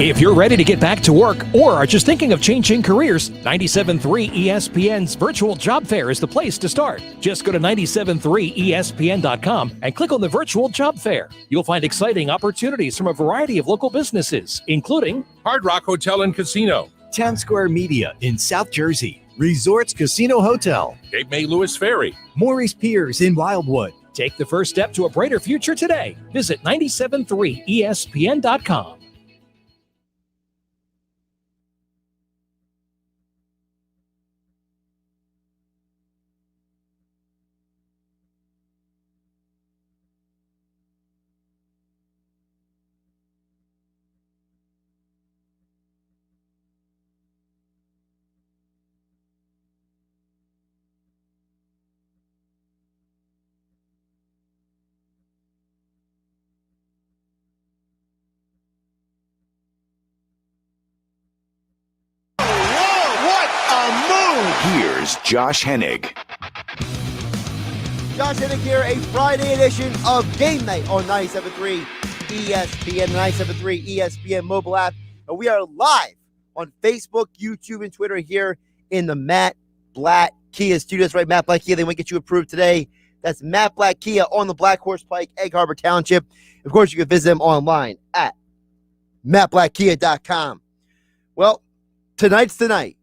If you're ready to get back to work or are just thinking of changing careers, 97.3 ESPN's virtual job fair is the place to start. Just go to 973ESPN.com and click on the virtual job fair. You'll find exciting opportunities from a variety of local businesses, including Hard Rock Hotel and Casino, Town Square Media in South Jersey, Resorts Casino Hotel, Cape May Lewis Ferry, Maurice Piers in Wildwood. Take the first step to a brighter future today. Visit 973ESPN.com. Here's Josh Hennig. Josh Hennig here, a Friday edition of Game Night on 97.3 ESPN, the 97.3 ESPN mobile app. And we are live on Facebook, YouTube, and Twitter here in the Matt Blatt Kia studios. Right, Matt Blatt Kia, they want to get you approved today. That's Matt Blatt Kia on the Black Horse Pike, Egg Harbor Township. Of course, you can visit them online at mattblattkia.com. Well, tonight's the night.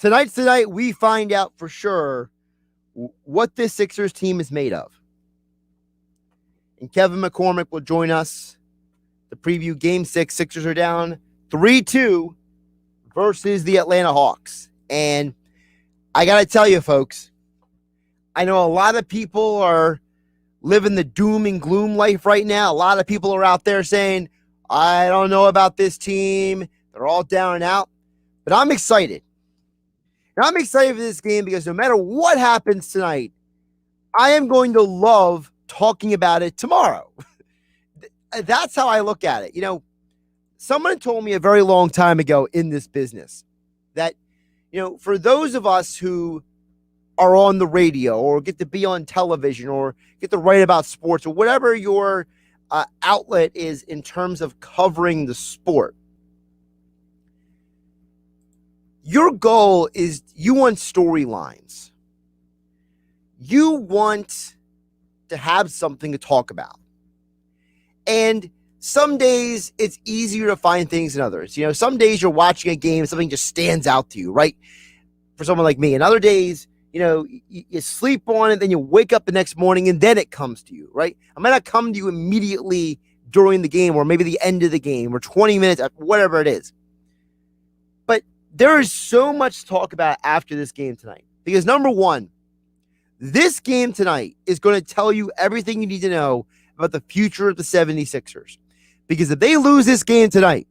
Tonight's the night we find out for sure what this Sixers team is made of. And Kevin McCormick will join us to preview Game 6. Sixers are down 3-2 versus the Atlanta Hawks. And I got to tell you, folks, I know a lot of people are living the doom and gloom life right now. A lot of people are out there saying, I don't know about this team. They're all down and out. But I'm excited. And I'm excited for this game because no matter what happens tonight, I am going to love talking about it tomorrow. That's how I look at it. You know, someone told me a very long time ago in this business that, you know, for those of us who are on the radio or get to be on television or get to write about sports or whatever your outlet is in terms of covering the sport, your goal is you want storylines. You want to have something to talk about. And some days it's easier to find things than others. You know, some days you're watching a game and something just stands out to you, right? For someone like me. And other days, you know, you sleep on it, then you wake up the next morning and then it comes to you, right? It might not come to you immediately during the game or maybe the end of the game or 20 minutes, whatever it is. But there is so much to talk about after this game tonight. Because number one, this game tonight is going to tell you everything you need to know about the future of the 76ers. Because if they lose this game tonight,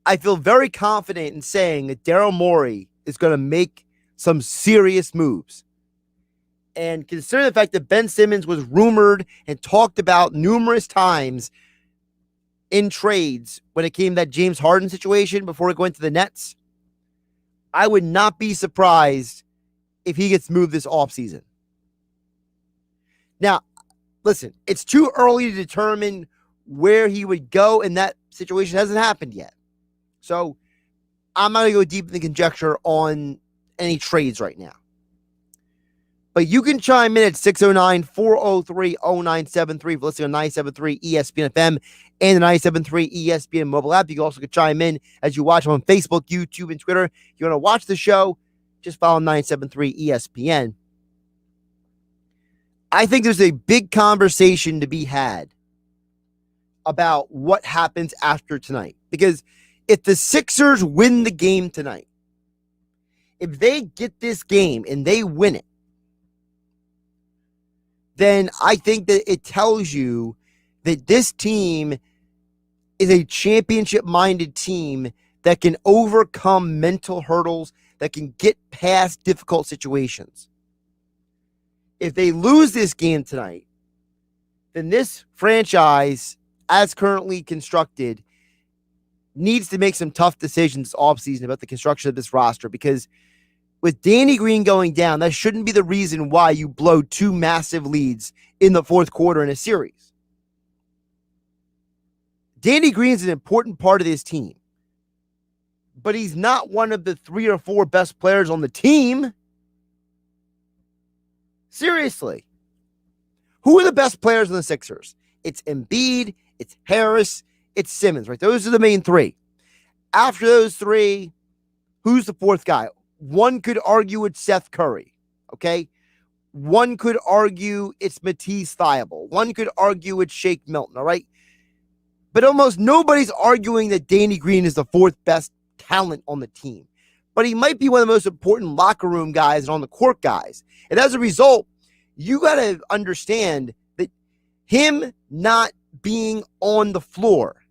I feel very confident in saying that Daryl Morey is going to make some serious moves. And considering the fact that Ben Simmons was rumored and talked about numerous times in trades when it came to that James Harden situation before it went to the Nets, I would not be surprised if he gets moved this offseason. Now, listen, it's too early to determine where he would go in that situation. It hasn't happened yet. So I'm not going to go deep in the conjecture on any trades right now. But you can chime in at 609-403-0973 for listening on 97.3 ESPN FM and the 97.3 ESPN mobile app. You can also chime in as you watch on Facebook, YouTube, and Twitter. If you want to watch the show, just follow 97.3 ESPN. I think there's a big conversation to be had about what happens after tonight. Because if the Sixers win the game tonight, if they get this game and they win it, then I think that it tells you that this team is a championship-minded team that can overcome mental hurdles, that can get past difficult situations. If they lose this game tonight, then this franchise, as currently constructed, needs to make some tough decisions offseason about the construction of this roster, because with Danny Green going down, that shouldn't be the reason why you blow two massive leads in the fourth quarter in a series. Danny Green's an important part of this team, but he's not one of the 3 or 4 best players on the team. Seriously. Who are the best players on the Sixers? It's Embiid, it's Harris, it's Simmons, right? Those are the main 3. After those 3, who's the 4th guy? One could argue it's Seth Curry, okay? One could argue it's Matisse Thybulle. One could argue it's Shake Milton, all right? But almost nobody's arguing that Danny Green is the 4th best talent on the team. But he might be one of the most important locker room guys and on the court guys. And as a result, you got to understand that him not being on the floor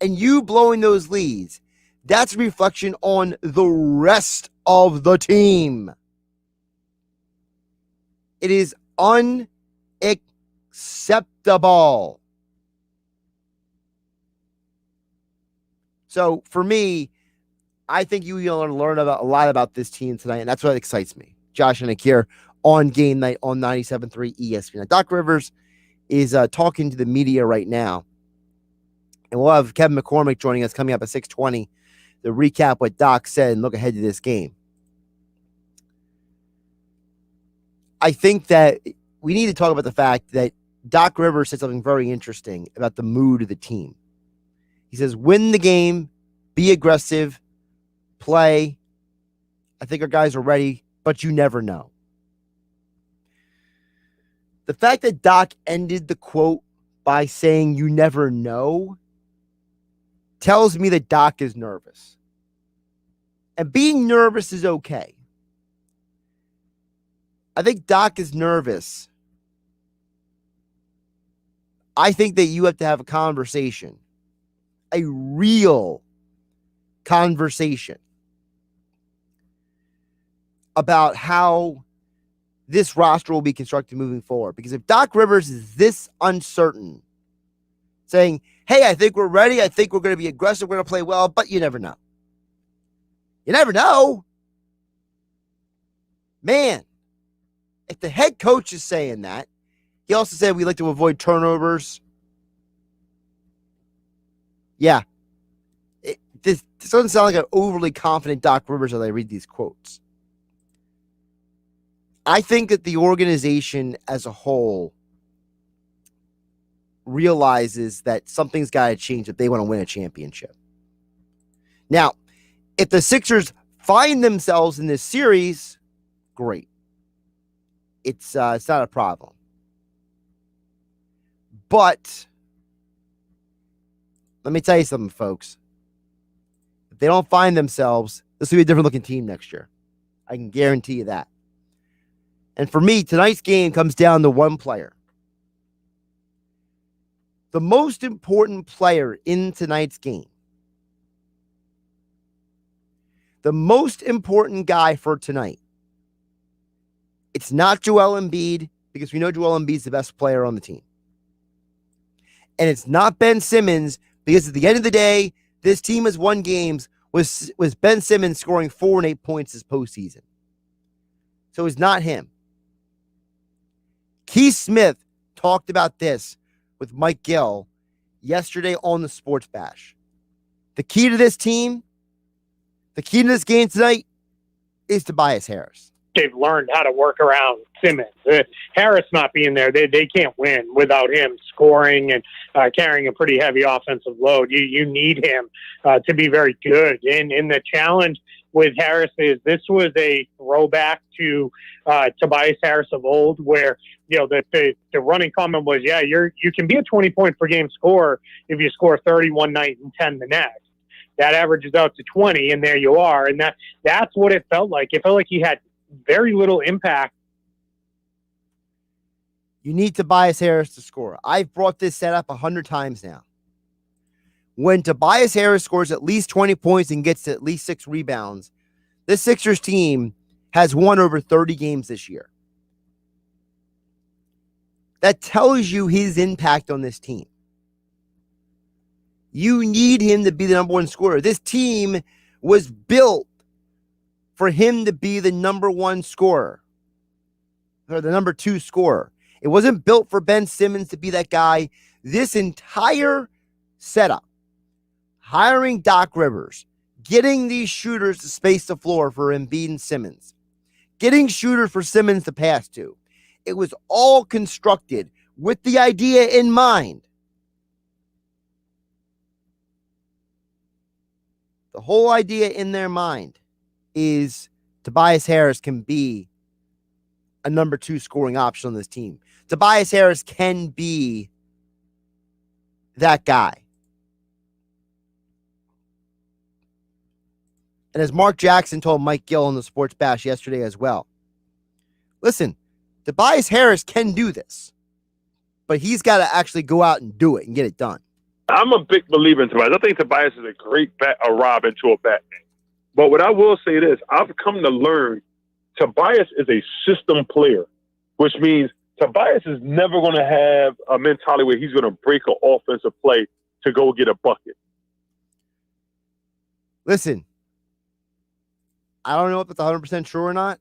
and you blowing those leads, that's a reflection on the rest of the team. It is unacceptable. So for me, I think you're going to learn a lot about this team tonight, and that's what excites me. Josh Hennig here on Game Night on 97.3 ESPN. Now, Doc Rivers is talking to the media right now, and we'll have Kevin McCormick joining us coming up at 6:20 to recap what Doc said and look ahead to this game. I think that we need to talk about the fact that Doc Rivers said something very interesting about the mood of the team. He says, win the game, be aggressive, play. I think our guys are ready, but you never know. The fact that Doc ended the quote by saying you never know tells me that Doc is nervous. And being nervous is okay. I think Doc is nervous. I think that you have to have a conversation. A real conversation about how this roster will be constructed moving forward. Because if Doc Rivers is this uncertain, saying, hey, I think we're ready, I think we're going to be aggressive, we're going to play well, but you never know. You never know. Man, if the head coach is saying that, he also said we like to avoid turnovers. Yeah. This doesn't sound like an overly confident Doc Rivers as I read these quotes. I think that the organization as a whole realizes that something's got to change if they want to win a championship. Now, if the Sixers find themselves in this series, great. It's not a problem. But let me tell you something, folks. If they don't find themselves, this will be a different looking team next year. I can guarantee you that. And for me, tonight's game comes down to one player. The most important player in tonight's game. The most important guy for tonight. It's not Joel Embiid, because we know Joel Embiid's the best player on the team. And it's not Ben Simmons, because at the end of the day, this team has won games with Ben Simmons scoring 4 and 8 points this postseason. So it's not him. Keith Smith talked about this with Mike Gill yesterday on the Sports Bash. The key to this team, the key to this game tonight is Tobias Harris. They've learned how to work around Simmons. Harris not being there, they can't win without him scoring and carrying a pretty heavy offensive load. You need him to be very good. And the challenge with Harris is this was a throwback to Tobias Harris of old, where the running comment was, yeah, you can be a 20-point per game scorer if you score 30 one night and 10 the next. That averages out to 20, and there you are. And that's what it felt like. It felt like he had very little impact. You need Tobias Harris to score. I've brought this set up 100 times now. When Tobias Harris scores at least 20 points and gets at least 6 rebounds, this Sixers team has won over 30 games this year. That tells you his impact on this team. You need him to be the number one scorer. This team was built for him to be the number one scorer, or the number 2 scorer. It wasn't built for Ben Simmons to be that guy. This entire setup, hiring Doc Rivers, getting these shooters to space the floor for Embiid and Simmons, getting shooters for Simmons to pass to. It was all constructed with the idea in mind. The whole idea in their mind is Tobias Harris can be a number 2 scoring option on this team. Tobias Harris can be that guy. And as Mark Jackson told Mike Gill on the Sports Bash yesterday as well, listen, Tobias Harris can do this, but he's got to actually go out and do it and get it done. I'm a big believer in Tobias. I think Tobias is a great Robin to a Batman. But what I will say this, I've come to learn Tobias is a system player, which means Tobias is never going to have a mentality where he's going to break an offensive play to go get a bucket. Listen, I don't know if it's 100% true or not,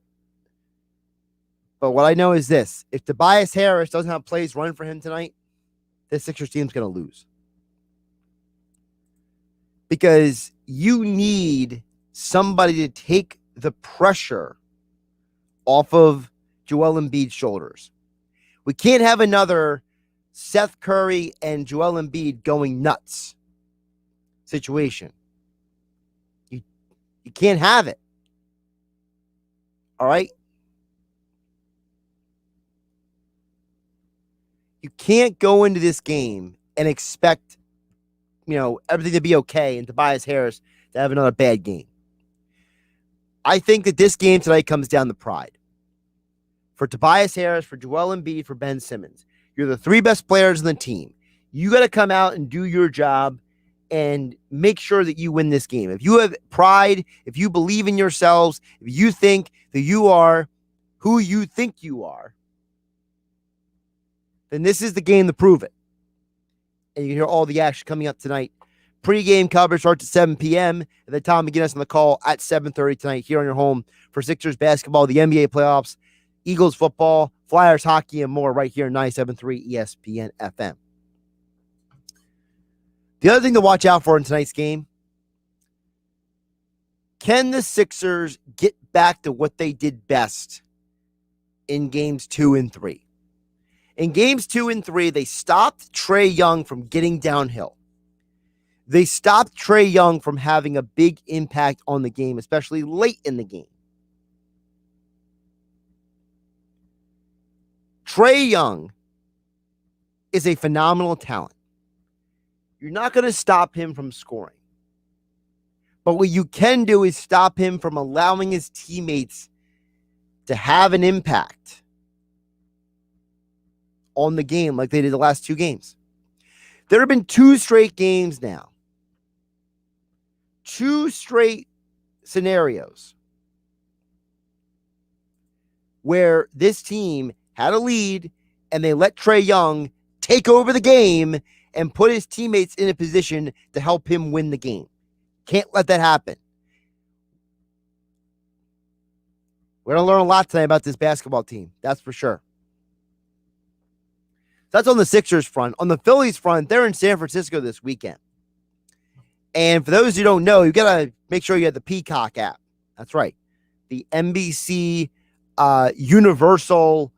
but what I know is this. If Tobias Harris doesn't have plays running for him tonight, this Sixers team's going to lose. Because you need somebody to take the pressure off of Joel Embiid's shoulders. We can't have another Seth Curry and Joel Embiid going nuts situation. You can't have it. All right? You can't go into this game and expect, everything to be okay and Tobias Harris to have another bad game. I think that this game tonight comes down to pride. For Tobias Harris, for Joel Embiid, for Ben Simmons. You're the 3 best players on the team. You got to come out and do your job and make sure that you win this game. If you have pride, if you believe in yourselves, if you think that you are who you think you are, then this is the game to prove it. And you can hear all the action coming up tonight. Pre-game coverage starts at 7 p.m. And then Tom McGinnis on the call at 7:30 tonight here on your home for Sixers basketball, the NBA playoffs, Eagles football, Flyers hockey, and more right here on 97.3 ESPN FM. The other thing to watch out for in tonight's game, can the Sixers get back to what they did best in games 2 and 3? In games 2 and 3, they stopped Trae Young from getting downhill. They stopped Trae Young from having a big impact on the game, especially late in the game. Trae Young is a phenomenal talent. You're not going to stop him from scoring. But what you can do is stop him from allowing his teammates to have an impact on the game like they did the last 2 games. There have been 2 straight games now. 2 straight scenarios where this team had a lead and they let Trae Young take over the game and put his teammates in a position to help him win the game. Can't let that happen. We're going to learn a lot tonight about this basketball team. That's for sure. That's on the Sixers front. On the Phillies front, they're in San Francisco this weekend. And for those who don't know, you got to make sure you have the Peacock app. That's right. The NBC Universal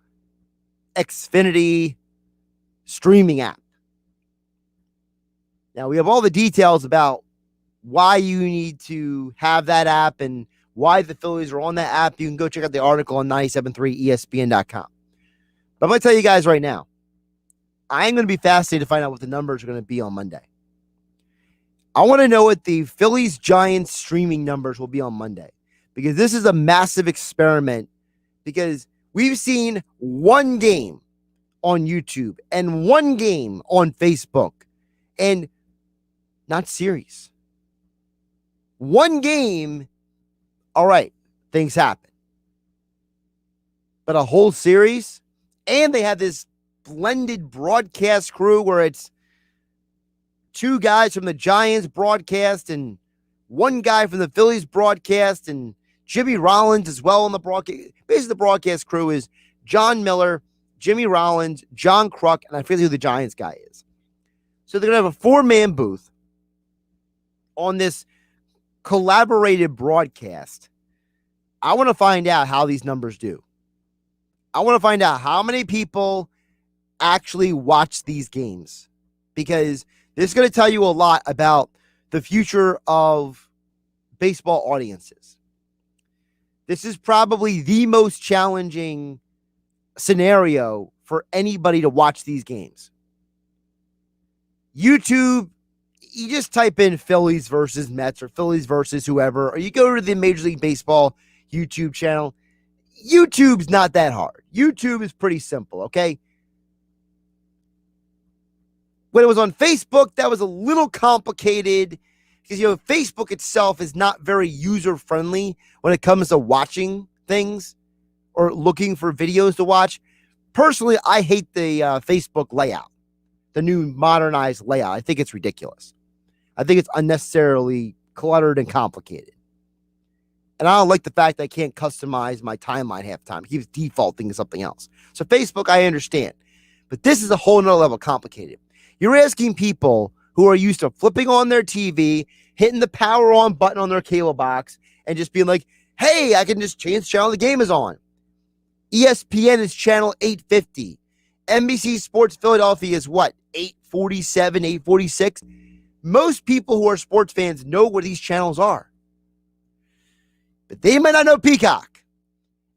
Xfinity streaming app. Now, we have all the details about why you need to have that app and why the Phillies are on that app. You can go check out the article on 973ESPN.com. But I'm going to tell you guys right now, I'm going to be fascinated to find out what the numbers are going to be on Monday. I want to know what the Phillies-Giants streaming numbers will be on Monday, because this is a massive experiment, because we've seen 1 game on YouTube and 1 game on Facebook, and not series. 1 game, all right, things happen. But a whole series, and they have this blended broadcast crew where it's 2 guys from the Giants broadcast and 1 guy from the Phillies broadcast and Jimmy Rollins as well on the broadcast. Basically, the broadcast crew is John Miller, Jimmy Rollins, John Kruk, and I forget who the Giants guy is. So they're going to have a 4-man booth on this collaborated broadcast. I want to find out how these numbers do. I want to find out how many people actually watch these games, because this is going to tell you a lot about the future of baseball audiences. This is probably the most challenging scenario for anybody to watch these games. YouTube, you just type in Phillies versus Mets or Phillies versus whoever, or you go to the Major League Baseball YouTube channel. YouTube's not that hard. YouTube is pretty simple, okay? When it was on Facebook, that was a little complicated because, Facebook itself is not very user-friendly when it comes to watching things or looking for videos to watch. Personally, I hate the Facebook layout, the new modernized layout. I think it's ridiculous. I think it's unnecessarily cluttered and complicated. And I don't like the fact that I can't customize my timeline half the time. It keeps defaulting to something else. So Facebook, I understand. But this is a whole nother level complicated. You're asking people who are used to flipping on their TV, hitting the power on button on their cable box, and just being like, hey, I can just change the channel the game is on. ESPN is channel 850. NBC Sports Philadelphia is what? 847, 846? Most people who are sports fans know what these channels are. But they might not know Peacock.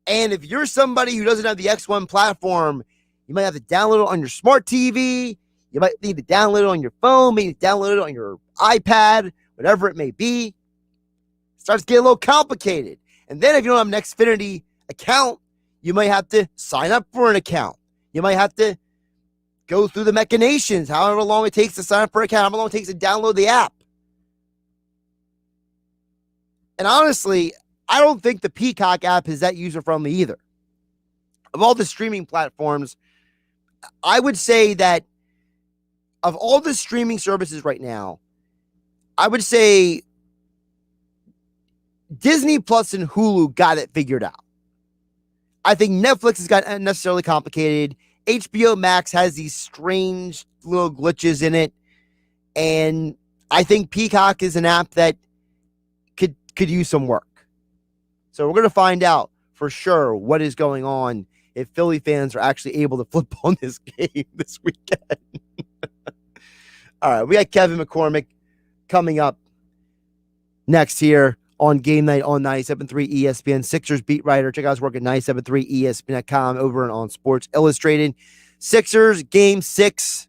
And if you're somebody who doesn't have the X1 platform, you might have to download it on your smart TV. You might need to download it on your phone, maybe download it on your iPad, whatever it may be. It starts getting a little complicated. And then if you don't have an Xfinity account, you might have to sign up for an account. You might have to go through the machinations, however long it takes to sign up for an account, however long it takes to download the app. And honestly, I don't think the Peacock app is that user-friendly either. Of all the streaming platforms, I would say that of all the streaming services right now, I would say Disney Plus and Hulu got it figured out. I think Netflix has got unnecessarily complicated. HBO Max has these strange little glitches in it. And I think Peacock is an app that could use some work. So we're going to find out for sure what is going on if Philly fans are actually able to flip on this game this weekend. All right, we got Kevin McCormick coming up next here on Game Night on 97.3 ESPN. Sixers beat writer. Check out his work at 97.3 ESPN.com over and on Sports Illustrated. Sixers, Game 6.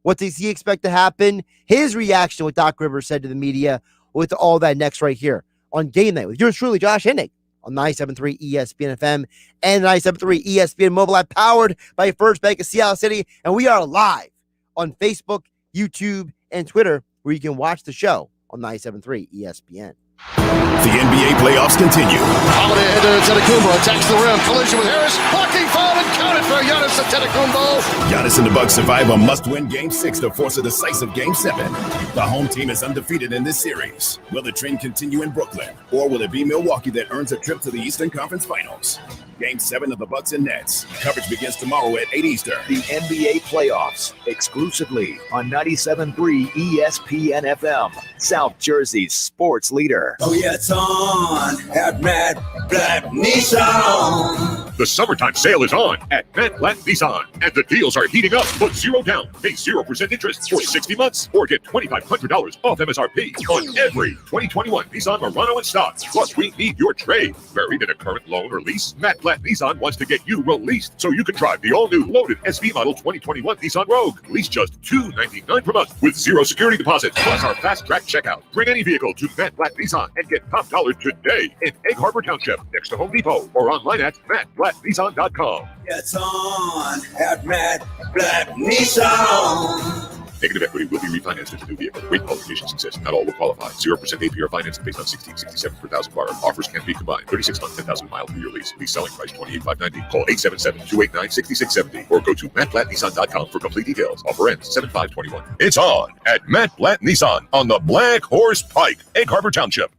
What does he expect to happen? His reaction, what Doc Rivers said to the media. With all that next right here on Game Night with yours truly, Josh Hennig, on 97.3 ESPN FM and 97.3 ESPN mobile app, powered by First Bank of Seattle City. And we are live on Facebook, YouTube, and Twitter, where you can watch the show on 97.3 ESPN. The NBA playoffs continue. Holiday header to Antetokounmpo, attacks the rim, collision with Harris, blocking foul and counted for Giannis Antetokounmpo. Giannis and the Bucks survive a must-win Game 6 to force a decisive Game 7. The home team is undefeated in this series. Will the trend continue in Brooklyn, or will it be Milwaukee that earns a trip to the Eastern Conference Finals? Game 7 of the Bucks and Nets. Coverage begins tomorrow at 8 Eastern. The NBA playoffs exclusively on 97.3 ESPN FM, South Jersey's sports leader. Oh yeah, it's on at Matt Black Nissan. The summertime sale is on at Matt Black Nissan, and the deals are heating up. Put 0 down, pay 0% interest for 60 months, or get $2,500 off MSRP on every 2021 Nissan Murano in stock. Plus, we need your trade. Buried in a current loan or lease, Matt Black Nissan wants to get you released so you can drive the all-new loaded SV model 2021 Nissan Rogue. Lease just $299 per month with 0 security deposit, plus our fast-track checkout. Bring any vehicle to Matt Black Nissan and get top dollar today in Egg Harbor Township, next to Home Depot, or online at mattblacknissan.com. It's on at Matt Black Nissan. Negative equity will be refinanced into new vehicle. Rate qualifications exist. Not all will qualify. 0% APR financing based on 1667 per thousand bar. Offers can be combined. 36 months, 10,000 miles for your lease. Lease selling price $28,590. Call 877-289-6670 or go to mattblacknissan.com for complete details. Offer ends 7/5/21. It's on at Matt Black Nissan on the Black Horse Pike, Egg Harbor Township.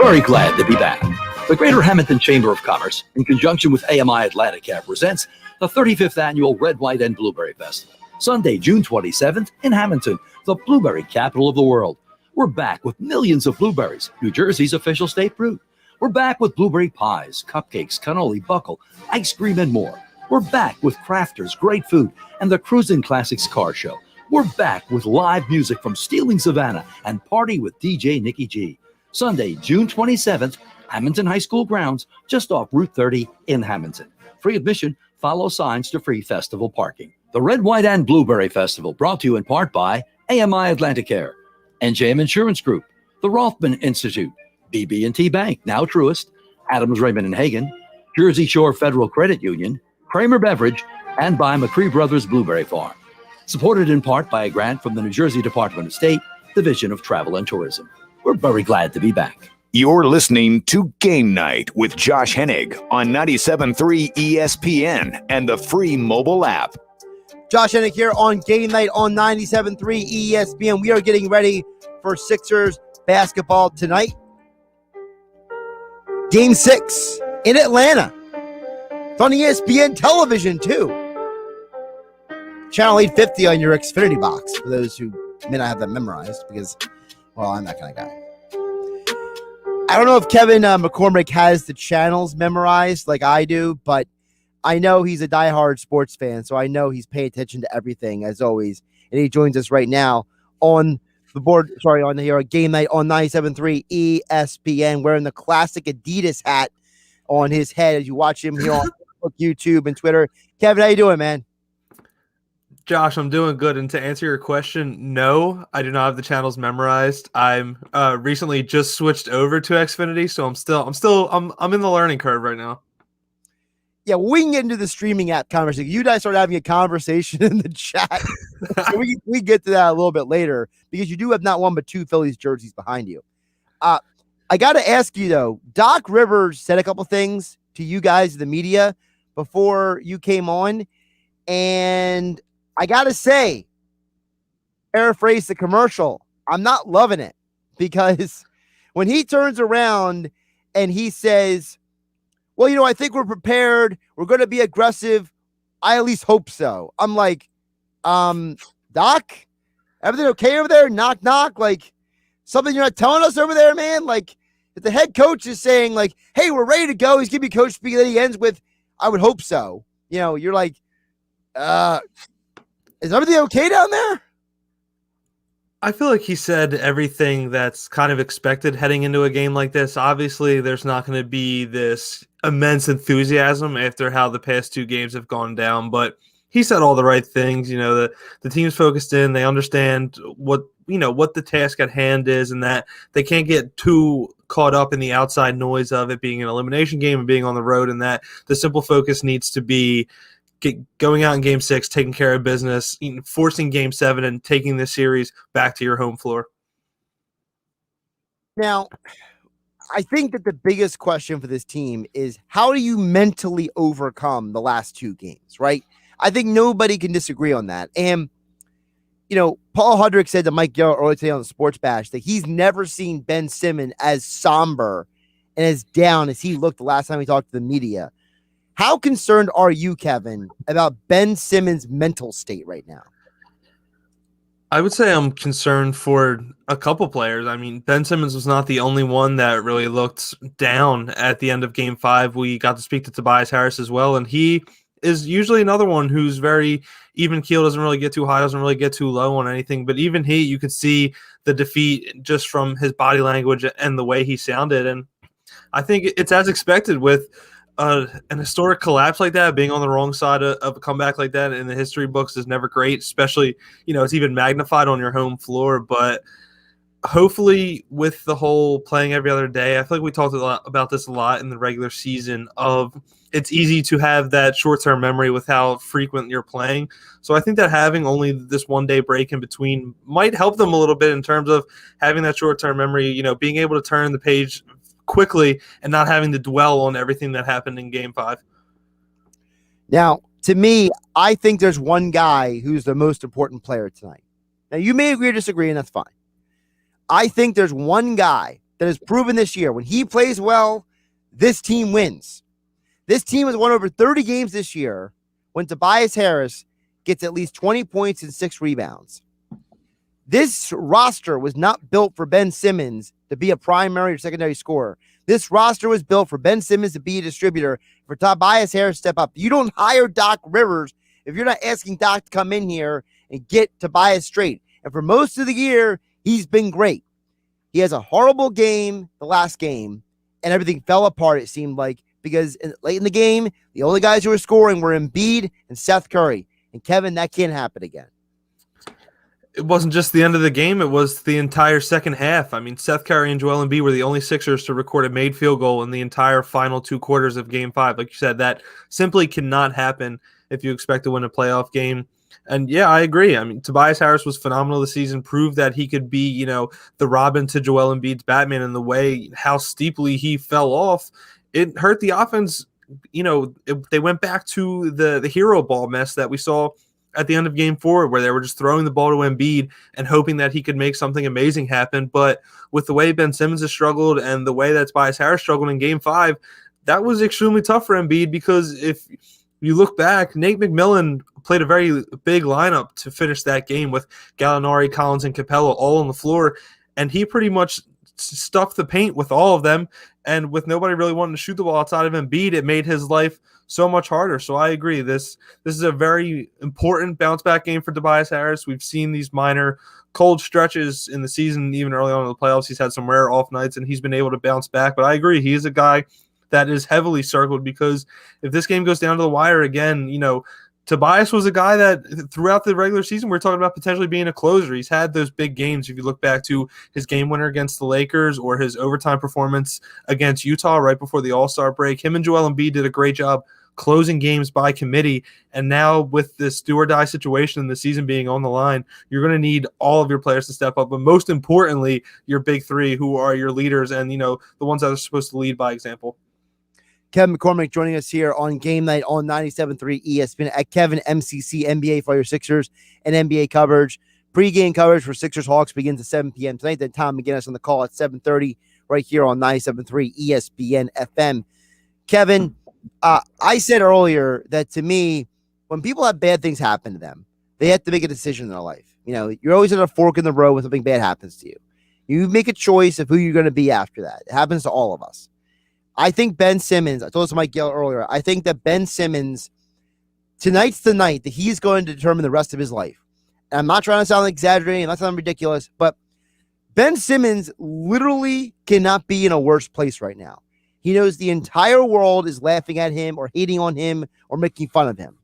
very glad to be back. The Greater Hamilton Chamber of Commerce, in conjunction with AMI Atlanticare, presents the 35th Annual Red, White, and Blueberry Festival. Sunday, June 27th in Hamilton, the blueberry capital of the world. We're back with millions of blueberries, New Jersey's official state fruit. We're back with blueberry pies, cupcakes, cannoli, buckle, ice cream, and more. We're back with crafters, great food, and the Cruisin' Classics car show. We're back with live music from Stealing Savannah and Party with DJ Nikki G. Sunday, June 27th, Hamilton High School grounds, just off Route 30 in Hamilton. Free admission, follow signs to free festival parking. The Red, White, and Blueberry Festival brought to you in part by AMI Atlanticare, NJM Insurance Group, the Rothman Institute, BB&T Bank, now Truist, Adams, Raymond & Hagen, Jersey Shore Federal Credit Union, Kramer Beverage, and by McCree Brothers Blueberry Farm. Supported in part by a grant from the New Jersey Department of State, Division of Travel and Tourism. We're very glad to be back. You're listening to Game Night with Josh Hennig on 97.3 ESPN and the free mobile app. Josh Hennig here on Game Night on 97.3 ESPN. We are getting ready for Sixers basketball tonight. Game 6 in Atlanta. It's on ESPN television, too. Channel 850 on your Xfinity box, for those who may not have that memorized, because, well, I'm that kind of guy. I don't know if Kevin McCormick has the channels memorized like I do, but I know he's a diehard sports fan, so I know he's paying attention to everything, as always. And he joins us right now on the board, on here at Game Night on 97.3 ESPN, wearing the classic Adidas hat on his head as you watch him here on YouTube and Twitter. Kevin, how you doing, man? Josh, I'm doing good. And to answer your question, no, I do not have the channels memorized. I'm recently just switched over to Xfinity, so I'm in the learning curve right now. Yeah, we can get into the streaming app conversation. You guys start having a conversation in the chat. So we get to that a little bit later, because you do have not one but two Phillies jerseys behind you. I got to ask you, though, Doc Rivers said a couple things to you guys, the media, before you came on, and I got to say, paraphrase the commercial, I'm not loving it, because when he turns around and he says, well, I think we're prepared, we're going to be aggressive, I at least hope so. I'm like, Doc, everything okay over there? Knock, knock. Like, something you're not telling us over there, man? Like, if the head coach is saying, like, hey, we're ready to go, he's going to be coach speak, then he ends with, I would hope so. You're like, is everything okay down there? I feel like he said everything that's kind of expected heading into a game like this. Obviously, there's not going to be this immense enthusiasm after how the past two games have gone down, but he said all the right things. The team's focused in, they understand what the task at hand is, and that they can't get too caught up in the outside noise of it being an elimination game and being on the road, and that the simple focus needs to be going out in Game 6, taking care of business, forcing Game 7, and taking this series back to your home floor. Now, I think that the biggest question for this team is, how do you mentally overcome the last two games, right? I think nobody can disagree on that. And, Paul Hudrick said to Mike Gill earlier today on the Sports Bash that he's never seen Ben Simmons as somber and as down as he looked the last time he talked to the media. How concerned are you, Kevin, about Ben Simmons' mental state right now? I would say I'm concerned for a couple players. I mean, Ben Simmons was not the only one that really looked down at the end of Game 5. We got to speak to Tobias Harris as well, and he is usually another one who's very even keel, doesn't really get too high, doesn't really get too low on anything. But even you could see the defeat just from his body language and the way he sounded. And I think it's as expected with an historic collapse like that. Being on the wrong side of a comeback like that in the history books is never great, especially, it's even magnified on your home floor. But hopefully with the whole playing every other day, I feel like we talked about this a lot in the regular season of it's easy to have that short-term memory with how frequent you're playing. So I think that having only this 1 day break in between might help them a little bit in terms of having that short-term memory, being able to turn the page quickly and not having to dwell on everything that happened in Game 5. Now, to me, I think there's one guy who's the most important player tonight. Now, you may agree or disagree, and that's fine. I think there's one guy that has proven this year, when he plays well, this team wins. This team has won over 30 games this year when Tobias Harris gets at least 20 points and 6 rebounds. This roster was not built for Ben Simmons to be a primary or secondary scorer. This roster was built for Ben Simmons to be a distributor, for Tobias Harris to step up. You don't hire Doc Rivers if you're not asking Doc to come in here and get Tobias straight. And for most of the year, he's been great. He has a horrible game, the last game, and everything fell apart, it seemed like, because late in the game, the only guys who were scoring were Embiid and Seth Curry. And Kevin, that can't happen again. It wasn't just the end of the game. It was the entire second half. I mean, Seth Curry and Joel Embiid were the only Sixers to record a made field goal in the entire final 2 quarters of Game 5. Like you said, that simply cannot happen if you expect to win a playoff game. And yeah, I agree. I mean, Tobias Harris was phenomenal this season, proved that he could be, the Robin to Joel Embiid's Batman, and the way how steeply he fell off, it hurt the offense. They went back to the hero ball mess that we saw at the end of Game 4, where they were just throwing the ball to Embiid and hoping that he could make something amazing happen. But with the way Ben Simmons has struggled and the way that Tobias Harris struggled in Game 5, that was extremely tough for Embiid, because if you look back, Nate McMillan played a very big lineup to finish that game with Gallinari, Collins, and Capella all on the floor, and he pretty much stuffed the paint with all of them. And with nobody really wanting to shoot the ball outside of Embiid, it made his life so much harder. So I agree. This is a very important bounce back game for Tobias Harris. We've seen these minor cold stretches in the season, even early on in the playoffs. He's had some rare off nights, and he's been able to bounce back. But I agree. He is a guy that is heavily circled, because if this game goes down to the wire again, Tobias was a guy that throughout the regular season, we're talking about potentially being a closer. He's had those big games. If you look back to his game winner against the Lakers or his overtime performance against Utah right before the All-Star break, him and Joel Embiid did a great job closing games by committee. And now with this do or die situation and the season being on the line, you're going to need all of your players to step up. But most importantly, your big three, who are your leaders and, the ones that are supposed to lead by example. Kevin McCormick joining us here on Game Night on 97.3 ESPN at Kevin MCC NBA for your Sixers and NBA coverage. Pre-game coverage for Sixers Hawks begins at 7 p.m. tonight. Then Tom McGinnis on the call at 7:30 right here on 97.3 ESPN FM. Kevin, I said earlier that to me, when people have bad things happen to them, they have to make a decision in their life. You're always at a fork in the road when something bad happens to you. You make a choice of who you're going to be after that. It happens to all of us. I think Ben Simmons, I told this to Mike Gill earlier, I think that Ben Simmons, tonight's the night that he's going to determine the rest of his life. And I'm not trying to sound exaggerating, I'm not sounding ridiculous, but Ben Simmons literally cannot be in a worse place right now. He knows the entire world is laughing at him or hating on him or making fun of him.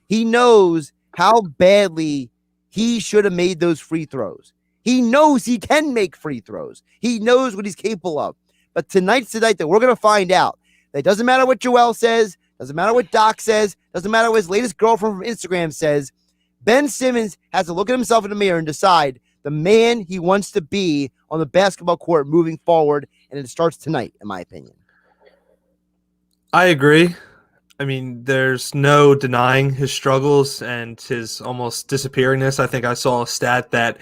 He knows how badly he should have made those free throws. He knows he can make free throws. He knows what he's capable of. But tonight's the night that we're going to find out. That it doesn't matter what Joel says, doesn't matter what Doc says, doesn't matter what his latest girlfriend from Instagram says. Ben Simmons has to look at himself in the mirror and decide the man he wants to be on the basketball court moving forward, and it starts tonight, in my opinion. I agree. I mean, there's no denying his struggles and his almost disappearingness. I think I saw a stat that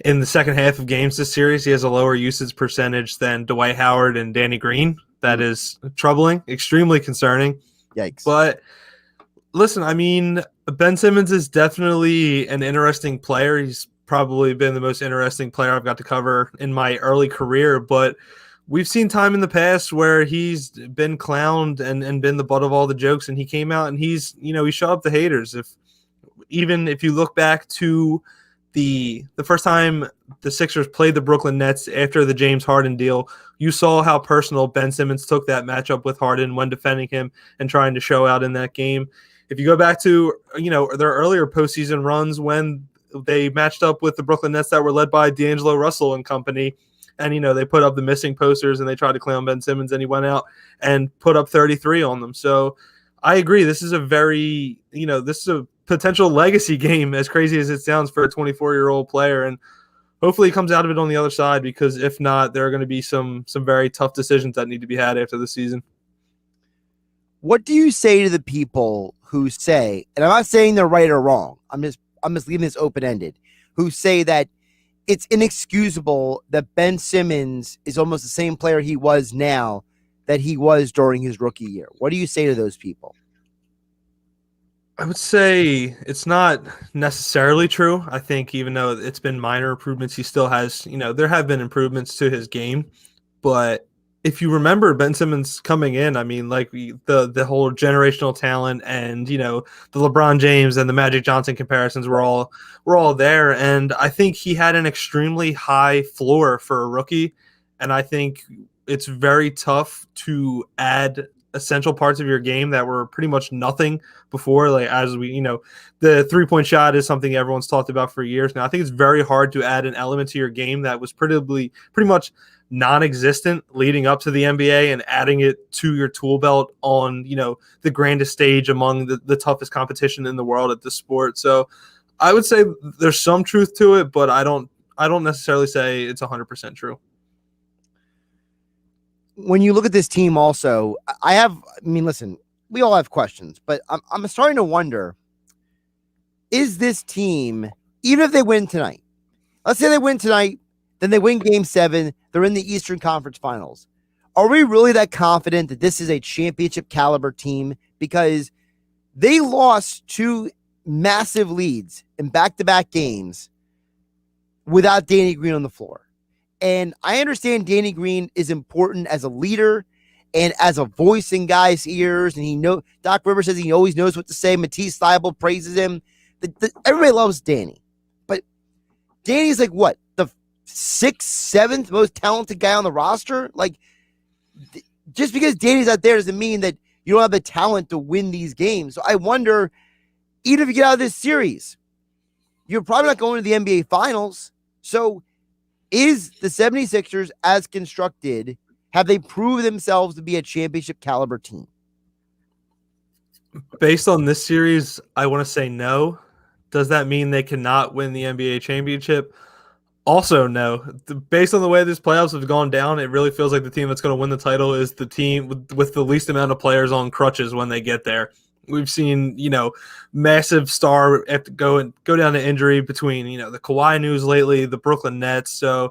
in the second half of games this series, he has a lower usage percentage than Dwight Howard and Danny Green. That is troubling, extremely concerning. Yikes. But listen, I mean, Ben Simmons is definitely an interesting player. He's probably been the most interesting player I've got to cover in my early career, but we've seen time in the past where he's been clowned and been the butt of all the jokes, and he came out and he shut up the haters. If you look back to the first time the Sixers played the Brooklyn Nets after the James Harden deal, you saw how personal Ben Simmons took that matchup with Harden when defending him and trying to show out in that game. If you go back to, their earlier postseason runs when they matched up with the Brooklyn Nets that were led by D'Angelo Russell and company, and, they put up the missing posters and they tried to clown Ben Simmons, and he went out and put up 33 on them. So I agree. This is this is a potential legacy game, as crazy as it sounds for a 24-year-old player. And hopefully he comes out of it on the other side, because if not, there are going to be some very tough decisions that need to be had after the season. What do you say to the people who say, and I'm not saying they're right or wrong, I'm just leaving this open-ended, who say that it's inexcusable that Ben Simmons is almost the same player he was now that he was during his rookie year. What do you say to those people? I would say it's not necessarily true. I think even though it's been minor improvements, he still has, there have been improvements to his game. But if you remember Ben Simmons coming in, I mean, like the whole generational talent and, the LeBron James and the Magic Johnson comparisons were all there. And I think he had an extremely high floor for a rookie. And I think it's very tough to add essential parts of your game that were pretty much nothing before. Like, as we, the 3-point shot is something everyone's talked about for years now. I think it's very hard to add an element to your game that was pretty much non-existent leading up to the NBA and adding it to your tool belt on, the grandest stage among the toughest competition in the world at this sport. So I would say there's some truth to it, but I don't necessarily say it's 100% true. When you look at this team also, listen, we all have questions, but I'm starting to wonder, is this team, even if they win tonight, let's say they win tonight, then they win game 7, they're in the Eastern Conference Finals. Are we really that confident that this is a championship caliber team? Because they lost 2 massive leads in back-to-back games without Danny Green on the floor. And I understand Danny Green is important as a leader and as a voice in guys' ears. And Doc Rivers says he always knows what to say. Matisse Thybulle praises him. Everybody loves Danny. But Danny's like what? The 6th, 7th most talented guy on the roster? Like, just because Danny's out there doesn't mean that you don't have the talent to win these games. So I wonder, even if you get out of this series, you're probably not going to the NBA Finals. So is the 76ers, as constructed, have they proved themselves to be a championship caliber team? Based on this series, I want to say no. Does that mean they cannot win the NBA championship? Also, no. Based on the way these playoffs have gone down, it really feels like the team that's going to win the title is the team with the least amount of players on crutches when they get there. We've seen, massive star have to go down to injury between, the Kawhi news lately, the Brooklyn Nets. So,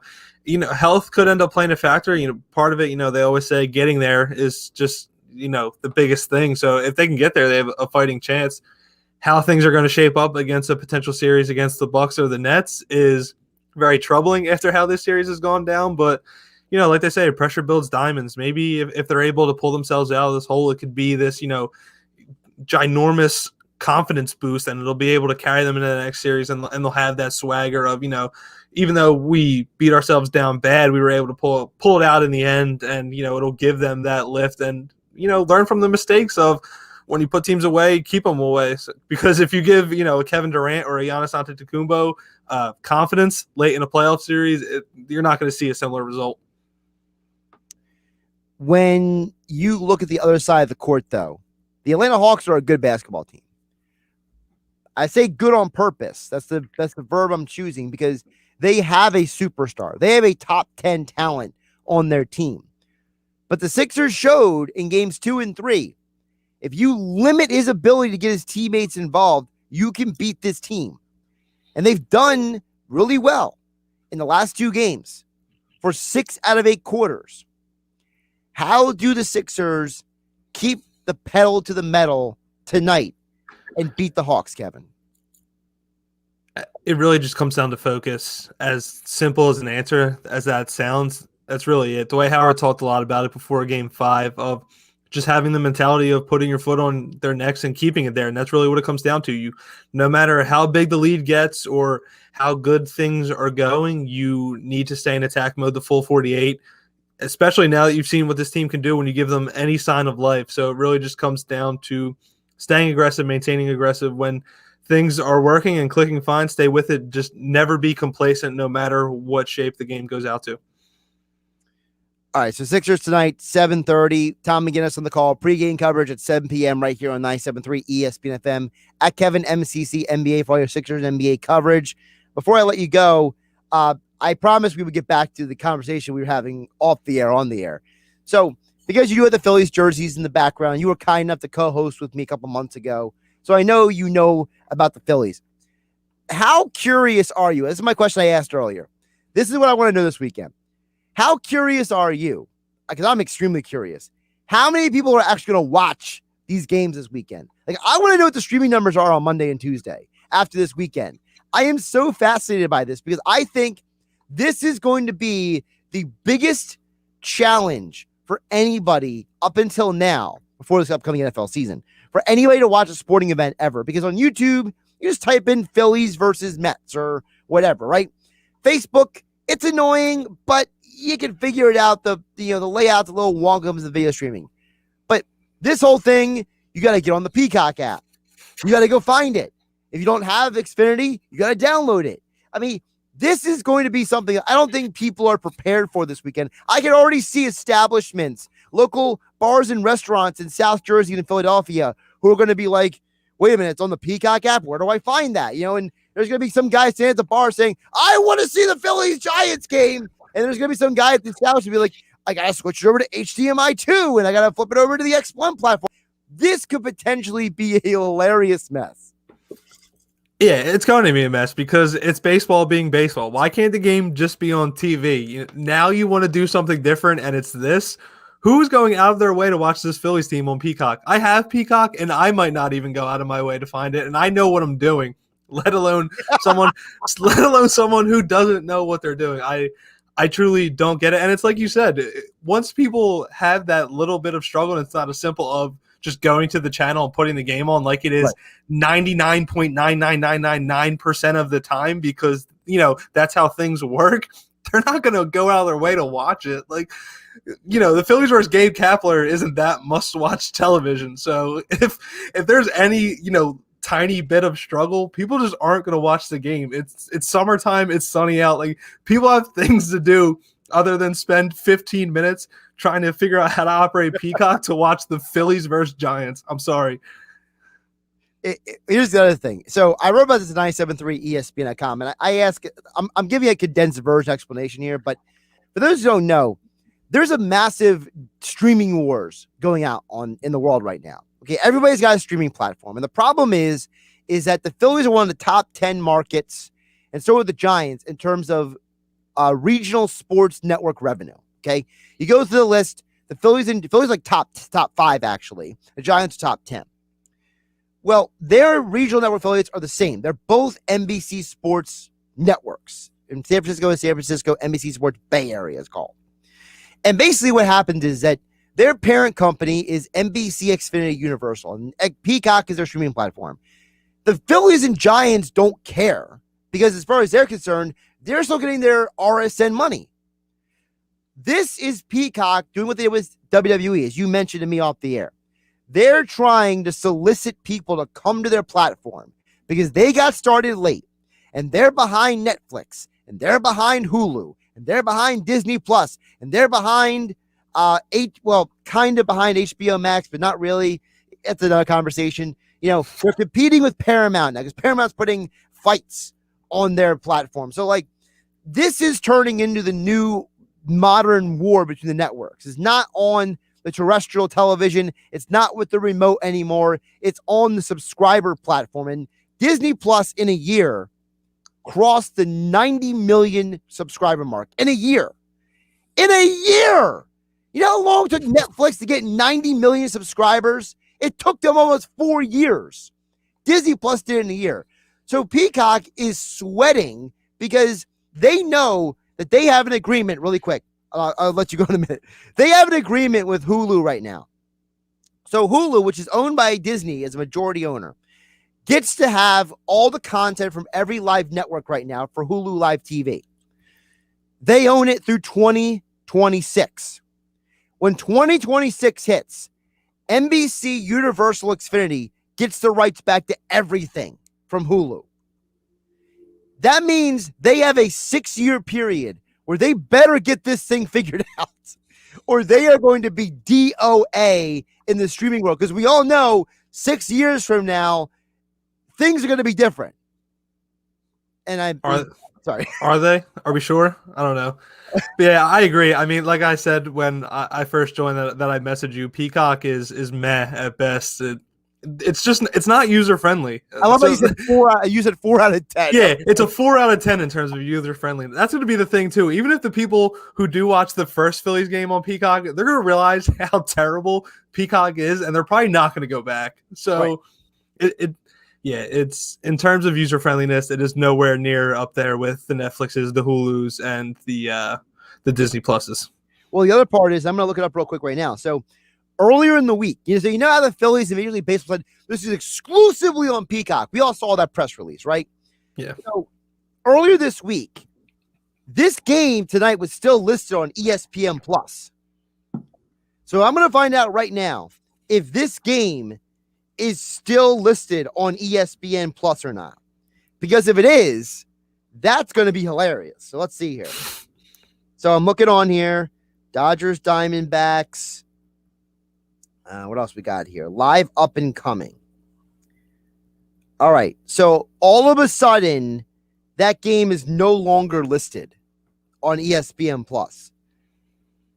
health could end up playing a factor. Part of it, they always say getting there is just, the biggest thing. So if they can get there, they have a fighting chance. How things are going to shape up against a potential series against the Bucks or the Nets is very troubling after how this series has gone down. But, like they say, pressure builds diamonds. Maybe if they're able to pull themselves out of this hole, it could be this, ginormous confidence boost, and it'll be able to carry them into the next series, and they'll have that swagger of, even though we beat ourselves down bad, we were able to pull it out in the end, and, it'll give them that lift and, learn from the mistakes of when you put teams away, keep them away. Because if you give, a Kevin Durant or a Giannis Antetokounmpo confidence late in a playoff series, you're not going to see a similar result. When you look at the other side of the court, though, the Atlanta Hawks are a good basketball team. I say good on purpose. That's the verb I'm choosing, because they have a superstar. They have a top 10 talent on their team. But the Sixers showed in games 2 and 3, if you limit his ability to get his teammates involved, you can beat this team. And they've done really well in the last 2 games for 6 out of 8 quarters. How do the Sixers keep the pedal to the metal tonight and beat the Hawks, Kevin? It really just comes down to focus. As simple as an answer as that sounds, that's really it. Dwight Howard talked a lot about it before game 5 of just having the mentality of putting your foot on their necks and keeping it there. And that's really what it comes down to. No matter how big the lead gets or how good things are going, you need to stay in attack mode the full 48. Especially now that you've seen what this team can do when you give them any sign of life. So it really just comes down to staying aggressive, maintaining aggressive. When things are working and clicking fine, stay with it. Just never be complacent no matter what shape the game goes out to. All right, so Sixers tonight, 7:30. Tom McGinnis on the call. Pre-game coverage at 7 p.m. right here on 97.3 ESPN FM. At Kevin MCC NBA for all your Sixers NBA coverage. Before I let you go, I promised we would get back to the conversation we were having off the air, on the air. So, because you do have the Phillies jerseys in the background, you were kind enough to co-host with me a couple months ago. So I know you know about the Phillies. How curious are you? This is my question I asked earlier. This is what I want to know this weekend. How curious are you? Because I'm extremely curious. How many people are actually going to watch these games this weekend? Like, I want to know what the streaming numbers are on Monday and Tuesday after this weekend. I am so fascinated by this because I think this is going to be the biggest challenge for anybody up until now, before this upcoming NFL season, for anybody to watch a sporting event ever. Because on YouTube, you just type in Phillies versus Mets or whatever, right? Facebook, it's annoying, but you can figure it out. The layout's a little wonky with the video streaming. But this whole thing, you got to get on the Peacock app. You got to go find it. If you don't have Xfinity, you got to download it. I mean, this is going to be something I don't think people are prepared for this weekend. I can already see establishments, local bars and restaurants in South Jersey and Philadelphia who are going to be like, wait a minute, it's on the Peacock app. Where do I find that? And there's going to be some guy standing at the bar saying, I want to see the Phillies Giants game. And there's going to be some guy at the establishment be like, I got to switch it over to HDMI 2 and I got to flip it over to the X1 platform. This could potentially be a hilarious mess. Yeah, it's going to be a mess because it's baseball being baseball. Why can't the game just be on TV? Now you want to do something different, and it's this. Who's going out of their way to watch this Phillies team on Peacock? I have Peacock, and I might not even go out of my way to find it, and I know what I'm doing. Let alone someone who doesn't know what they're doing. I truly don't get it, and it's like you said. Once people have that little bit of struggle, and it's not as simple of just going to the channel and putting the game on like it is 99.99999% of the time because, that's how things work. They're not going to go out of their way to watch it. Like, the Phillies versus Gabe Kapler isn't that must-watch television. So if there's any, tiny bit of struggle, people just aren't going to watch the game. It's summertime. It's sunny out. Like, people have things to do other than spend 15 minutes trying to figure out how to operate Peacock to watch the Phillies versus Giants. I'm sorry. Here's the other thing. So I wrote about this at 973ESPN.com, and I ask, I'm giving a condensed version explanation here, but for those who don't know, there's a massive streaming wars going out in the world right now. Okay, everybody's got a streaming platform, and the problem is that the Phillies are one of the top 10 markets, and so are the Giants in terms of regional sports network revenue. Okay, you go through the list. The Phillies like top 5 actually. The Giants are top 10. Well, their regional network affiliates are the same. They're both NBC Sports networks. In San Francisco, NBC Sports Bay Area is called. And basically, what happened is that their parent company is NBC Xfinity Universal, and Peacock is their streaming platform. The Phillies and Giants don't care because, as far as they're concerned, they're still getting their RSN money. This is Peacock doing what they did with WWE, as you mentioned to me off the air. They're trying to solicit people to come to their platform because they got started late, and they're behind Netflix, and they're behind Hulu, and they're behind Disney Plus, and they're behind kind of behind HBO Max, but not really. That's another conversation. They're competing with Paramount now because Paramount's putting fights on their platform. So, this is turning into the new modern war between the networks. It's not on the terrestrial television. It's not with the remote anymore. It's on the subscriber platform. And Disney Plus in a year crossed the 90 million subscriber mark in a year. In a year! You know how long it took Netflix to get 90 million subscribers? It took them almost 4 years. Disney Plus did it in a year. So Peacock is sweating because they know that they have an agreement really quick. I'll let you go in a minute. They have an agreement with Hulu right now. So Hulu, which is owned by Disney as a majority owner, gets to have all the content from every live network right now for Hulu Live TV. They own it through 2026. When 2026 hits, NBC Universal Xfinity gets the rights back to everything from Hulu. That means they have a 6-year period where they better get this thing figured out, or they are going to be DOA in the streaming world. Because we all know 6 years from now, things are going to be different. And sorry. Are they? Are we sure? I don't know. But yeah, I agree. I mean, like I said when I first joined that I messaged you, Peacock is meh at best. it's not user friendly. I love how you said 4. You said 4 out of 10. Yeah, it's a 4 out of 10 in terms of user friendly. That's going to be the thing too. Even if the people who do watch the first Phillies game on Peacock, they're going to realize how terrible Peacock is, and they're probably not going to go back. So, it's in terms of user friendliness, it is nowhere near up there with the Netflixes, the Hulus, and the Disney Pluses. Well, the other part is I'm going to look it up real quick right now. So earlier in the week, so you know how the Phillies and Major League Baseball said this is exclusively on Peacock. We all saw that press release, right? Yeah. So earlier this week, this game tonight was still listed on ESPN Plus. So I'm going to find out right now if this game is still listed on ESPN Plus or not. Because if it is, that's going to be hilarious. So let's see here. So I'm looking on here. Dodgers, Diamondbacks. What else we got here? Live up and coming. All right. So all of a sudden, that game is no longer listed on ESPN Plus.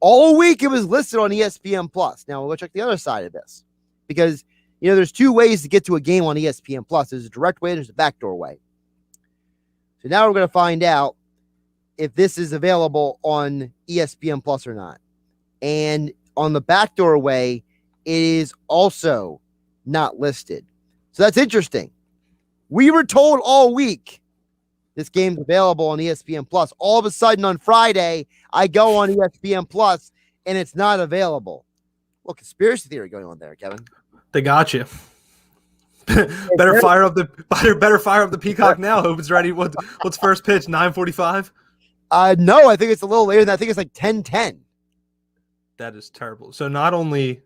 All week it was listed on ESPN Plus. Now we'll check the other side of this. Because, there's 2 ways to get to a game on ESPN Plus. There's a direct way, there's a backdoor way. So now we're going to find out if this is available on ESPN Plus or not. And on the backdoor way, it is also not listed. So that's interesting. We were told all week this game's available on ESPN Plus. All of a sudden on Friday, I go on ESPN Plus and it's not available. Well, conspiracy theory going on there, Kevin. They got you. better fire up the Peacock now. Hope it's ready. What's first pitch? 9:45? No, I think it's a little later than that. I think it's like 10:10. That is terrible. So not only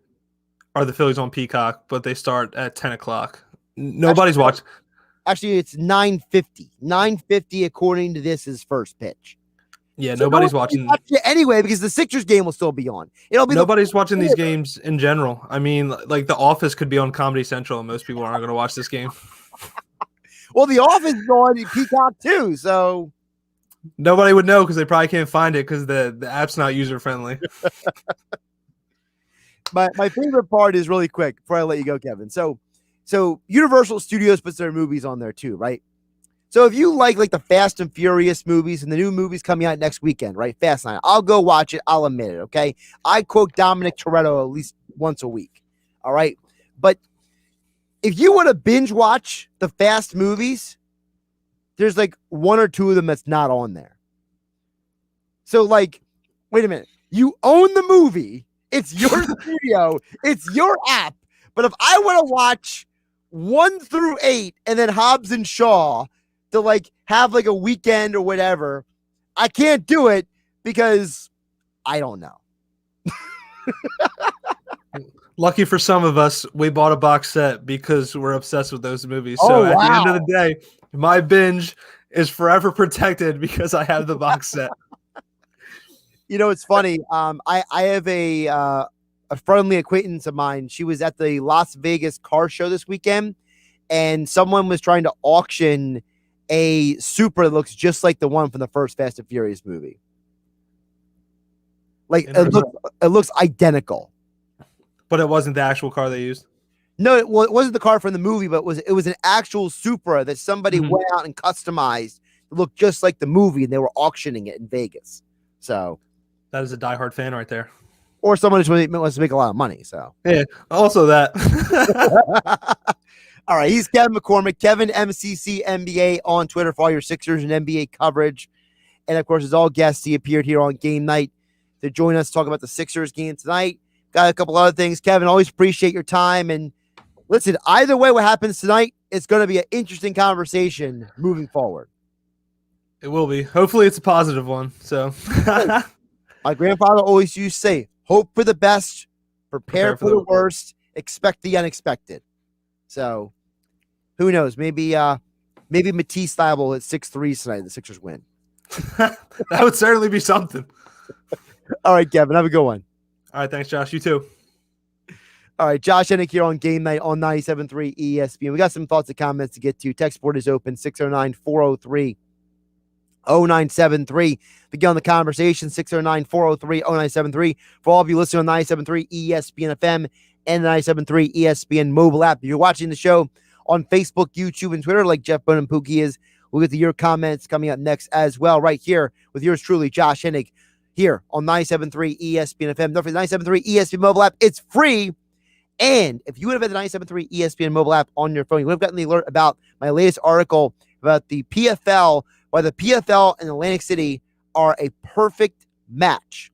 are the Phillies on Peacock, but they start at 10 o'clock. Nobody's watching. Actually, it's 9:50. 9:50 according to this is first pitch. Yeah, so nobody's watching anyway because the Sixers game will still be on. Nobody's watching these games in general. I mean, like The Office could be on Comedy Central, and most people aren't going to watch this game. Well, The Office is on Peacock too, so nobody would know because they probably can't find it because the app's not user friendly. My favorite part is really quick before I let you go, Kevin. So Universal Studios puts their movies on there too, right? So if you like the Fast and Furious movies and the new movies coming out next weekend, right? Fast 9, I'll go watch it. I'll admit it, okay? I quote Dominic Toretto at least once a week, all right? But if you want to binge watch the Fast movies, there's 1 or 2 of them that's not on there. So wait a minute. You own the movie. It's your studio. It's your app. But if I want to watch 1 through 8 and then Hobbs and Shaw to have a weekend or whatever, I can't do it because I don't know. Lucky for some of us, we bought a box set because we're obsessed with those movies. So at the end of the day, my binge is forever protected because I have the box set. It's funny. I have a friendly acquaintance of mine. She was at the Las Vegas car show this weekend, and someone was trying to auction a Supra that looks just like the one from the first Fast and Furious movie. It looks identical. But it wasn't the actual car they used? No, it wasn't the car from the movie, but it was an actual Supra that somebody went out and customized to look just like the movie, and they were auctioning it in Vegas. So that is a diehard fan right there. Or someone just wants to make a lot of money. So yeah, also that. All right, he's Kevin McCormick, Kevin MCC NBA on Twitter for all your Sixers and NBA coverage. And of course, as all guests, he appeared here on Game Night to join us, talk about the Sixers game tonight. Got a couple other things. Kevin, always appreciate your time. And listen, either way, what happens tonight, it's going to be an interesting conversation moving forward. It will be. Hopefully, it's a positive one. So, my grandfather always used to say, hope for the best, prepare for the worst, expect the unexpected. So, who knows? Maybe Matisse Thybulle at 6'3" tonight. The Sixers win. That would certainly be something. All right, Kevin, have a good one. All right, thanks, Josh. You too. All right, Josh Hennig here on Game Night on 97.3 ESPN. We got some thoughts and comments to get to. Text board is open, 609-403-0973. Begin on the conversation, 609-403-0973. For all of you listening on 97.3 ESPN FM and the 97.3 ESPN mobile app. If you're watching the show on Facebook, YouTube, and Twitter like Jeff Bone and Pookie is, we'll get to your comments coming up next as well, right here with yours truly, Josh Hennig, here on 97.3 ESPN FM. Don't forget the 97.3 ESPN mobile app. It's free. And if you would have had the 97.3 ESPN mobile app on your phone, you would have gotten the alert about my latest article about the PFL, why the PFL and Atlantic City are a perfect match.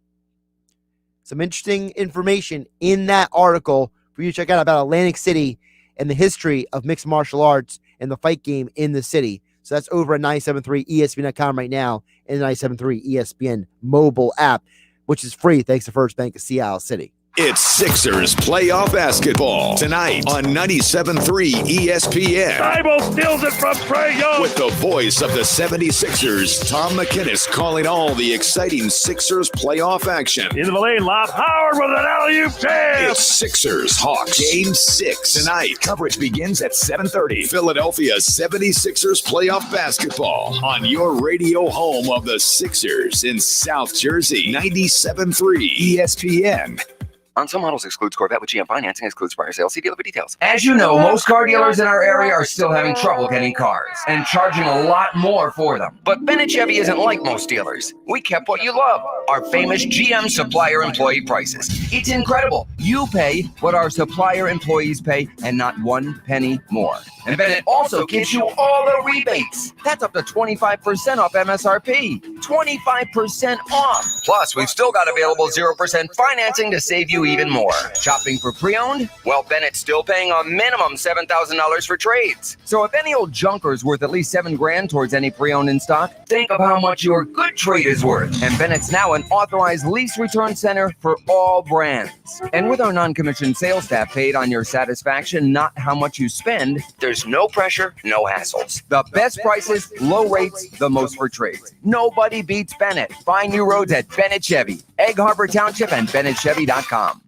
Some interesting information in that article for you to check out about Atlantic City and the history of mixed martial arts and the fight game in the city. So that's over at 97.3 ESPN.com right now and the 97.3 ESPN mobile app, which is free thanks to First Bank of Seattle City. It's Sixers playoff basketball tonight on 97.3 ESPN. Thibault steals it from Trae Young. With the voice of the 76ers, Tom McInnes, calling all the exciting Sixers playoff action. Into the lane, lob Howard with an alley-oop jam. It's Sixers Hawks Game 6 tonight. Coverage begins at 7:30. Philadelphia 76ers playoff basketball on your radio home of the Sixers in South Jersey. 97.3 ESPN. On some models excludes Corvette with GM financing, excludes prior sales. See dealer for details. As you know, most car dealers in our area are still having trouble getting cars and charging a lot more for them. But Bennett Chevy isn't like most dealers. We kept what you love, our famous GM supplier employee prices. It's incredible. You pay what our supplier employees pay and not 1 penny more. And Bennett also gives you all the rebates. That's up to 25% off MSRP. 25% off. Plus, we've still got available 0% financing to save you even more. Shopping for pre-owned? Well, Bennett's still paying a minimum $7,000 for trades. So if any old junker's worth at least $7,000 towards any pre-owned in stock, think of how much your good trade is worth. And Bennett's now an authorized lease return center for all brands. And with our non-commissioned sales staff paid on your satisfaction, not how much you spend, there's no pressure, no hassles. The best prices, low rates, the most for trades. Nobody beats Bennett. Find new roads at Bennett Chevy, Egg Harbor Township, and BennettChevy.com.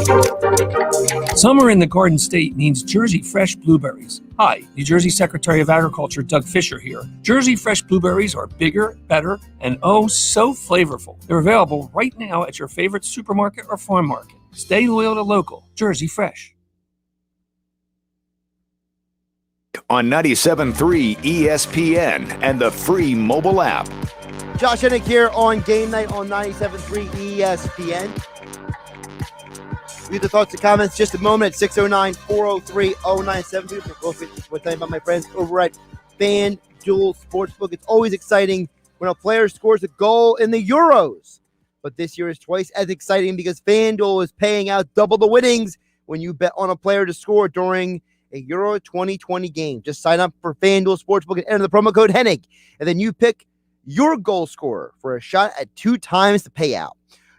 Thank you. Summer in the Garden State means Jersey Fresh blueberries. Hi, New Jersey Secretary of Agriculture Doug Fisher here. Jersey Fresh blueberries are bigger, better, and oh so flavorful. They're available right now at your favorite supermarket or farm market. Stay loyal to local. Jersey Fresh. On 97.3 ESPN and the free mobile app. Josh Hennig here on Game Night on 97.3 ESPN. Leave the thoughts and comments just a moment at 609-403-0972. We're talking about my friends over at FanDuel Sportsbook. It's always exciting when a player scores a goal in the Euros. But this year is twice as exciting because FanDuel is paying out double the winnings when you bet on a player to score during a Euro 2020 game. Just sign up for FanDuel Sportsbook and enter the promo code Hennig, and then you pick your goal scorer for a shot at 2 times the payout.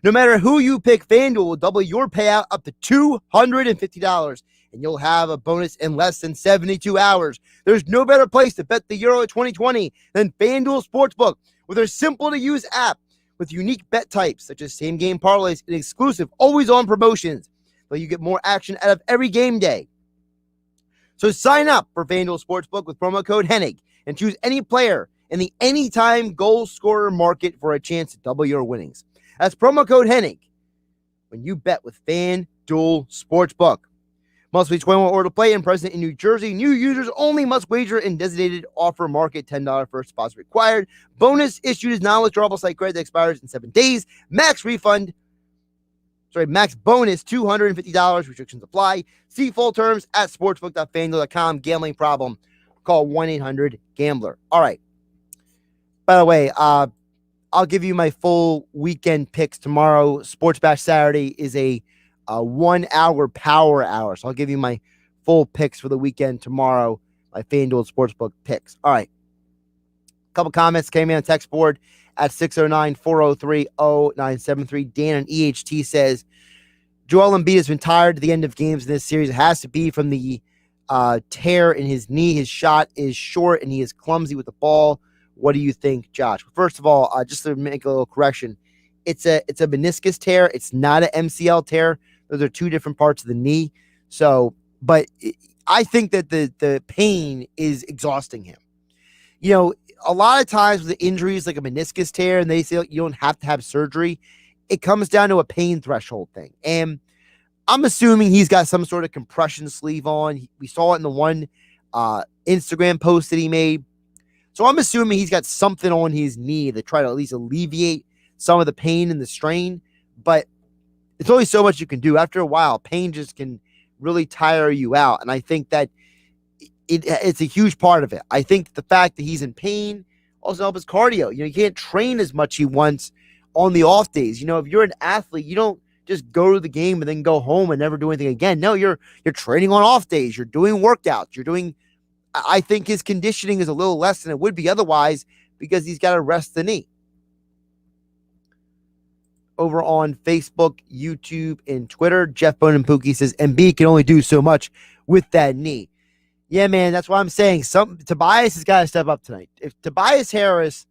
No matter who you pick, FanDuel will double your payout up to $250, and you'll have a bonus in less than 72 hours. There's no better place to bet the Euro 2020 than FanDuel Sportsbook. With their simple-to-use app with unique bet types such as same-game parlays and exclusive always-on promotions, so you get more action out of every game day. So sign up for FanDuel Sportsbook with promo code Hennig and choose any player in the anytime goal scorer market for a chance to double your winnings. That's promo code Hennig when you bet with FanDuel Sportsbook. Must be 21 or to play and present in New Jersey. New users only must wager in designated offer market. $10 first deposit required. Bonus issued is non-withdrawable site credit that expires in 7 days. Max bonus $250. Restrictions apply. See full terms at sportsbook.fanduel.com. Gambling problem? Call 1-800-GAMBLER. All right. By the way, I'll give you my full weekend picks tomorrow. Sports Bash Saturday is a 1 hour power hour. So I'll give you my full picks for the weekend tomorrow, my FanDuel Sportsbook picks. All right. A couple comments came in on the text board at 609-403-0973. Dan on EHT says, Joel Embiid has been tired at the end of games in this series. It has to be from the tear in his knee. His shot is short and he is clumsy with the ball. What do you think, Josh? First of all, just to make a little correction, it's a meniscus tear. It's not an MCL tear. Those are two different parts of the knee. So, but I think that the pain is exhausting him. You know, a lot of times with the injuries like a meniscus tear, and they say you don't have to have surgery, it comes down to a pain threshold thing. And I'm assuming he's got some sort of compression sleeve on. We saw it in the one Instagram post that he made. So I'm assuming he's got something on his knee to try to at least alleviate some of the pain and the strain. But it's only so much you can do. After a while, pain just can really tire you out. And I think that it's a huge part of it. I think the fact that he's in pain also helps his cardio. You know, you can't train as much he wants on the off days. You know, if you're an athlete, you don't just go to the game and then go home and never do anything again. No, you're training on off days. You're doing workouts. I think his conditioning is a little less than it would be otherwise because he's got to rest the knee. Over on Facebook, YouTube, and Twitter, Jeff Bone and Pookie says Embiid can only do so much with that knee. Yeah, man, that's why I'm saying Tobias has got to step up tonight. If Tobias Harris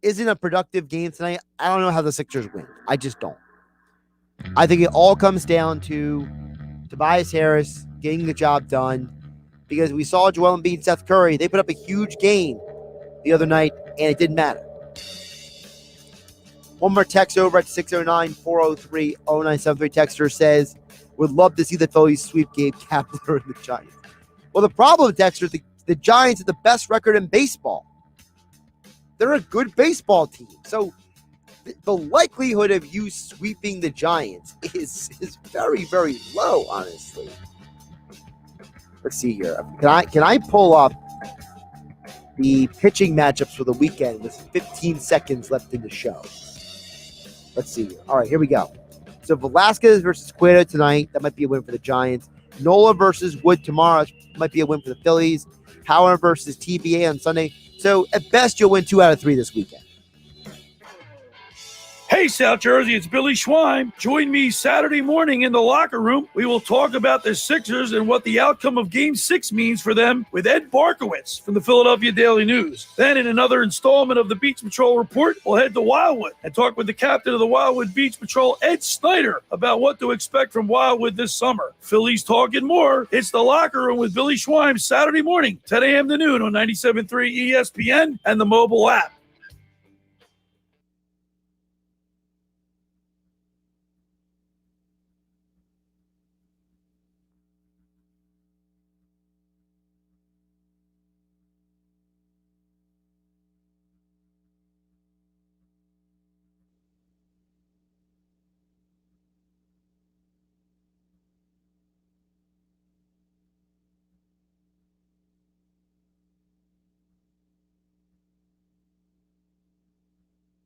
isn't a productive game tonight, I don't know how the Sixers win. I just don't. I think it all comes down to Tobias Harris getting the job done. Because we saw Joel Embiid and Seth Curry. They put up a huge game the other night, and it didn't matter. One more text over at 609-403-0973. Texter says, would love to see the Phillies sweep Gabe Kapler and the Giants. Well, the problem, Texter, is the Giants have the best record in baseball. They're a good baseball team. So the likelihood of you sweeping the Giants is very, very low, honestly. Let's see here. Can I pull up the pitching matchups for the weekend with 15 seconds left in the show? Let's see here. All right, here we go. So Velasquez versus Cueto tonight. That might be a win for the Giants. Nola versus Wood tomorrow. Might be a win for the Phillies. Power versus TBA on Sunday. So at best, you'll win 2 out of 3 this weekend. Hey, South Jersey, it's Billy Schwein. Join me Saturday morning in the locker room. We will talk about the Sixers and what the outcome of Game 6 means for them with Ed Barkowitz from the Philadelphia Daily News. Then in another installment of the Beach Patrol Report, we'll head to Wildwood and talk with the captain of the Wildwood Beach Patrol, Ed Snyder, about what to expect from Wildwood this summer. Phillies talking more. It's the locker room with Billy Schwein Saturday morning, 10 a.m. to noon on 97.3 ESPN and the mobile app.